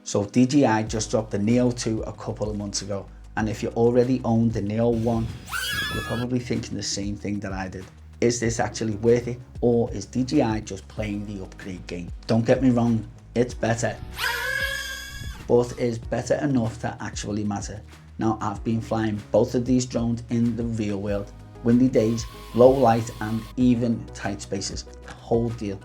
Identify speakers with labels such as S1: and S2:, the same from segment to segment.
S1: So DJI just dropped the Neo 2 a couple of months ago, and if you already own the Neo 1, you're probably thinking the same thing that I did. Is this actually worth it, or is DJI just playing the upgrade game? Don't get me wrong, it's better, but is better enough to actually matter? Now, I've been flying both of these drones in the real world, windy days, low light, and even tight spaces, the whole deal.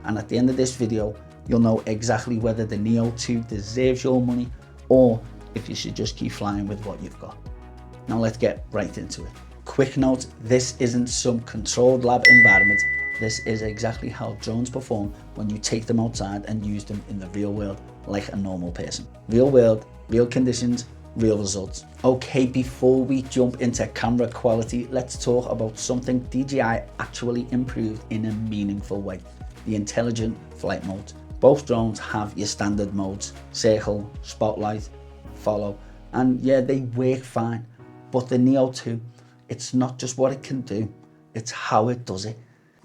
S1: And at the end of this video, you'll know exactly whether the Neo 2 deserves your money, or if you should just keep flying with what you've got. Now let's get right into it. Quick note, this isn't some controlled lab environment. This is exactly how drones perform when you take them outside and use them in the real world like a normal person. Real world, real conditions, real results. Okay, before we jump into camera quality, let's talk about something DJI actually improved in a meaningful way: the intelligent flight modes. Both drones have your standard modes: circle, spotlight, follow, and yeah, they work fine. But the Neo 2, it's not just what it can do, it's how it does it.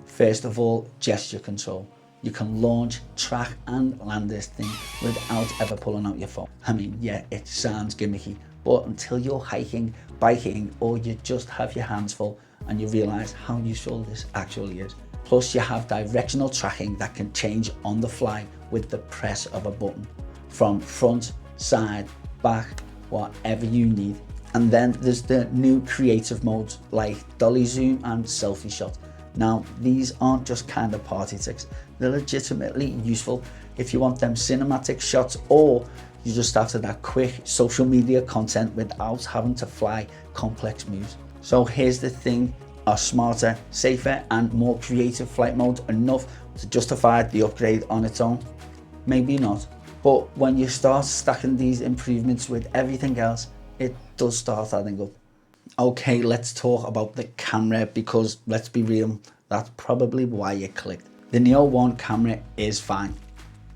S1: First of all, gesture control. You can launch, track, and land this thing without ever pulling out your phone. I mean, yeah, it sounds gimmicky, but until you're hiking, biking, or you just have your hands full and you realize how useful this actually is. Plus, you have directional tracking that can change on the fly with the press of a button, from front, side, back, whatever you need. And then there's the new creative modes like dolly zoom and selfie shot. Now, these aren't just kind of party tricks, they're legitimately useful if you want them cinematic shots, or you just after that quick social media content without having to fly complex moves. So here's the thing, are smarter, safer, and more creative flight modes enough to justify the upgrade on its own? Maybe not, but when you start stacking these improvements with everything else, it does start adding up. Okay, let's talk about the camera, because let's be real, that's probably why you clicked. The Neo 1 camera is fine.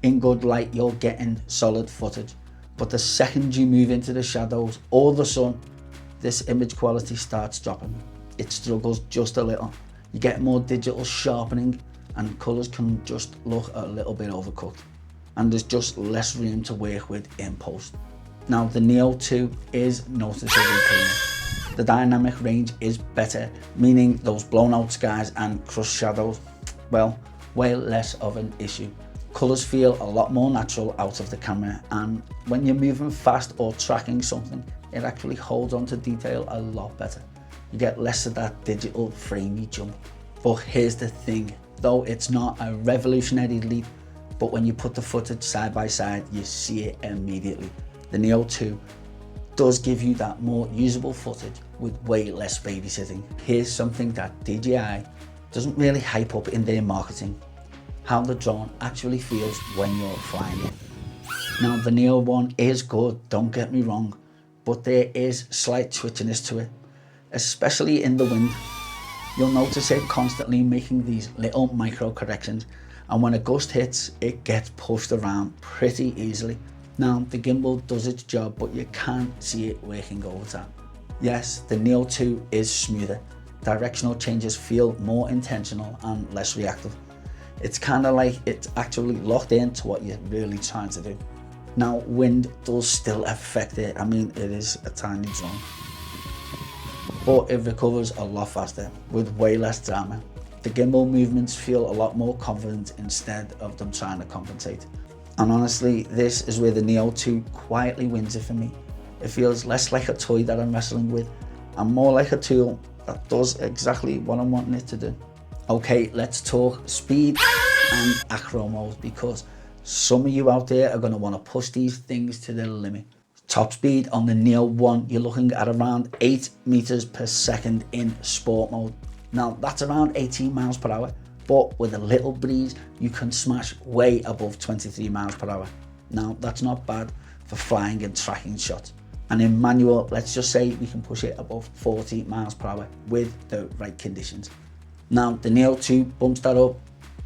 S1: In good light, you're getting solid footage, but the second you move into the shadows or the sun, this image quality starts dropping. It struggles just a little. You get more digital sharpening and colors can just look a little bit overcooked, and there's just less room to work with in post. Now, the Neo 2 is noticeably cleaner. The dynamic range is better, meaning those blown out skies and crushed shadows, well, way less of an issue. Colors feel a lot more natural out of the camera, and when you're moving fast or tracking something, it actually holds on to detail a lot better. You get less of that digital framey jump. But here's the thing, though it's not a revolutionary leap, but when you put the footage side by side, you see it immediately. The Neo 2 does give you that more usable footage with way less babysitting. Here's something that DJI doesn't really hype up in their marketing: how the drone actually feels when you're flying it. Now, the Neo 1 is good, don't get me wrong, but there is slight twitchiness to it, especially in the wind. You'll notice it constantly making these little micro corrections, and when a gust hits, it gets pushed around pretty easily. Now, the gimbal does its job, but you can't see it working over time. Yes, the Neo 2 is smoother. Directional changes feel more intentional and less reactive. It's kind of like it's actually locked into what you're really trying to do. Now, wind does still affect it. I mean, it is a tiny drone, but it recovers a lot faster with way less drama. The gimbal movements feel a lot more confident instead of them trying to compensate. And honestly, this is where the Neo 2 quietly wins it for me. It feels less like a toy that I'm wrestling with, and more like a tool that does exactly what I'm wanting it to do. Okay, let's talk speed and acro mode, because some of you out there are going to want to push these things to the limit. Top speed on the Neo 1, you're looking at around 8 meters per second in sport mode. Now, that's around 18 miles per hour. But with a little breeze, you can smash way above 23 miles per hour. Now, that's not bad for flying and tracking shots. And in manual, let's just say we can push it above 40 miles per hour with the right conditions. Now, the Neo 2 bumps that up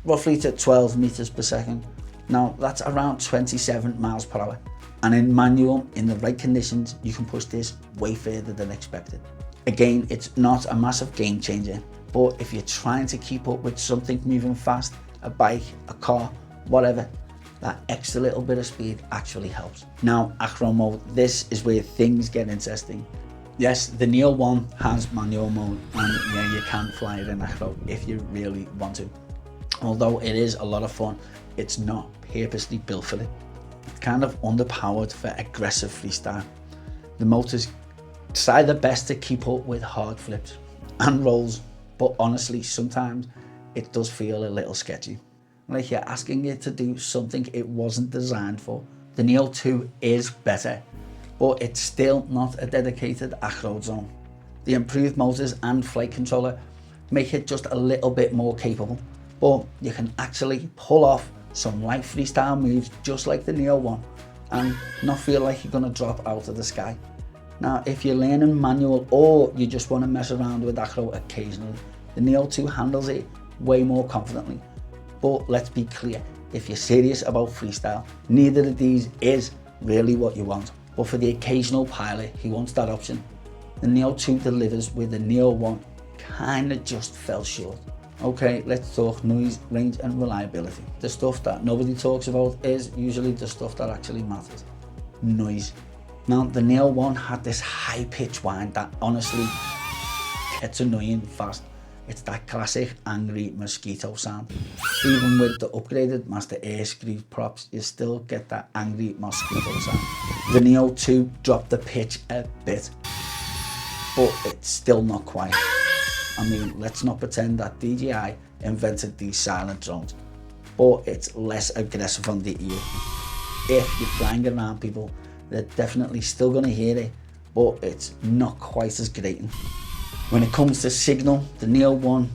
S1: roughly to 12 meters per second. Now, that's around 27 miles per hour. And in manual, in the right conditions, you can push this way further than expected. Again, it's not a massive game changer, but if you're trying to keep up with something moving fast, a bike, a car, whatever, that extra little bit of speed actually helps. Now, acro mode, this is where things get interesting. Yes, the Neo 1 has manual mode, and yeah, you can fly it in acro if you really want to. Although it is a lot of fun, it's not purposely built for it. It's kind of underpowered for aggressive freestyle. The motors try their best to keep up with hard flips and rolls, but honestly, sometimes it does feel a little sketchy. Like you're asking it to do something it wasn't designed for. The Neo 2 is better, but it's still not a dedicated acro zone. The improved motors and flight controller make it just a little bit more capable, but you can actually pull off some light freestyle moves just like the Neo 1 and not feel like you're gonna drop out of the sky. Now, if you're learning manual or you just want to mess around with acro occasionally, the Neo 2 handles it way more confidently. But let's be clear, if you're serious about freestyle, neither of these is really what you want. But for the occasional pilot who wants that option, the Neo 2 delivers where the Neo 1 kinda just fell short. Okay, let's talk noise, range and reliability. The stuff that nobody talks about is usually the stuff that actually matters. Noise. Now, the Neo 1 had this high-pitched whine that honestly gets annoying fast. It's that classic angry mosquito sound. Even with the upgraded Master Air Screw props, you still get that angry mosquito sound. The Neo 2 dropped the pitch a bit, but it's still not quiet. I mean, let's not pretend that DJI invented these silent drones, but it's less aggressive on the ear. If you're flying around people, they're definitely still gonna hear it, but it's not quite as grating. When it comes to signal, the Neo 1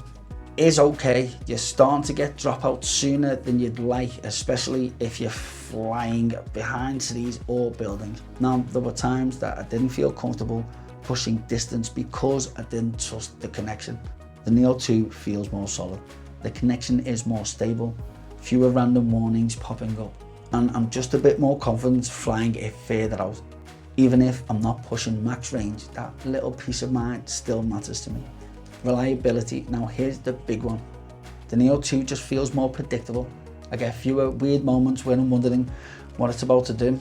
S1: is okay. You're starting to get dropouts sooner than you'd like, especially if you're flying behind trees or buildings. Now, there were times that I didn't feel comfortable pushing distance because I didn't trust the connection. The Neo 2 feels more solid. The connection is more stable, fewer random warnings popping up, and I'm just a bit more confident flying it further out. Even if I'm not pushing max range, that little peace of mind still matters to me. Reliability, now here's the big one. The Neo 2 just feels more predictable. I get fewer weird moments when I'm wondering what it's about to do,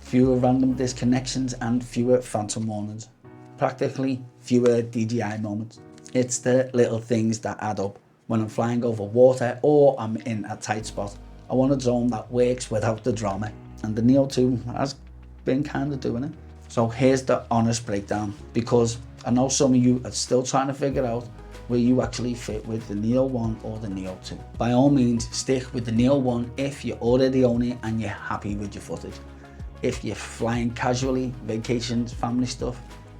S1: fewer random disconnections and fewer phantom warnings. Practically fewer DJI moments. It's the little things that add up. When I'm flying over water or I'm in a tight spot, I want a drone that works without the drama, and the Neo 2 has been kind of doing it. So here's the honest breakdown, because I know some of you are still trying to figure out where you actually fit with the Neo 1 or the Neo 2. By all means, stick with the Neo 1 if you already own it and you're happy with your footage. If you're flying casually, vacations, family stuff,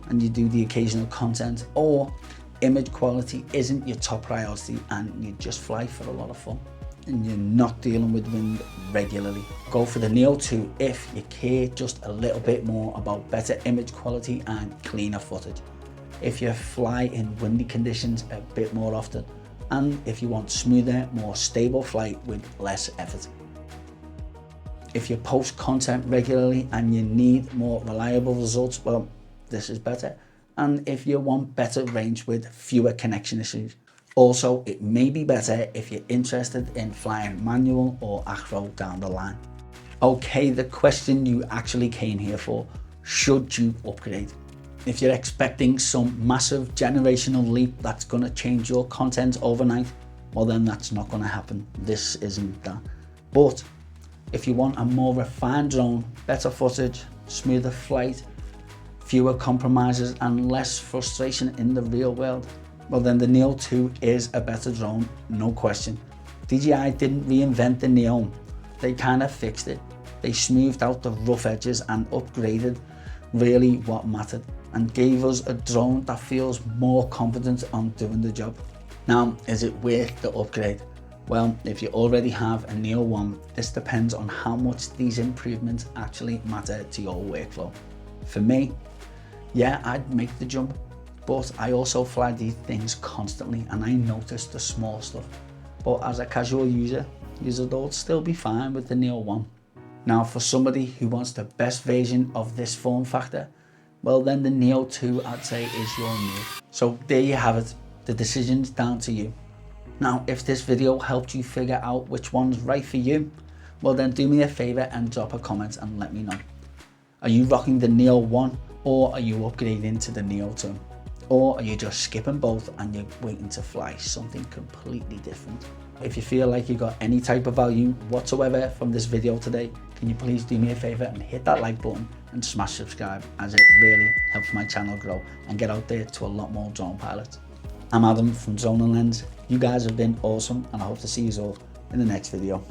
S1: and you do the occasional content, or image quality isn't your top priority and you just fly for a lot of fun and you're not dealing with wind regularly, go for the Neo 2 if you care just a little bit more about better image quality and cleaner footage. If you fly in windy conditions a bit more often, and if you want smoother, more stable flight with less effort. If you post content regularly and you need more reliable results, well, this is better. And if you want better range with fewer connection issues. Also, it may be better if you're interested in flying manual or acro down the line. Okay, the question you actually came here for, should you upgrade? If you're expecting some massive generational leap that's gonna change your content overnight, well then that's not gonna happen. This isn't that. But if you want a more refined drone, better footage, smoother flight, fewer compromises and less frustration in the real world, well then the Neo 2 is a better drone, no question. DJI didn't reinvent the Neo, they kind of fixed it. They smoothed out the rough edges and upgraded really what mattered, and gave us a drone that feels more confident on doing the job. Now, is it worth the upgrade? Well, if you already have a Neo 1, this depends on how much these improvements actually matter to your workflow. For me, yeah, I'd make the jump, but I also fly these things constantly and I notice the small stuff. But as a casual user, you'd still be fine with the Neo 1. Now, for somebody who wants the best version of this form factor, well then the Neo 2 I'd say is your move. So there you have it, the decision's down to you. Now, if this video helped you figure out which one's right for you, Well then do me a favor and drop a comment and let me know. Are you rocking the Neo 1 or are you upgrading to the Neo 2? Or are you just skipping both and you're waiting to fly something completely different? If you feel like you got any type of value whatsoever from this video today, can you please do me a favor and hit that like button and smash subscribe, as it really helps my channel grow and get out there to a lot more drone pilots. I'm Adam from Drone and Lens. You guys have been awesome and I hope to see you all in the next video.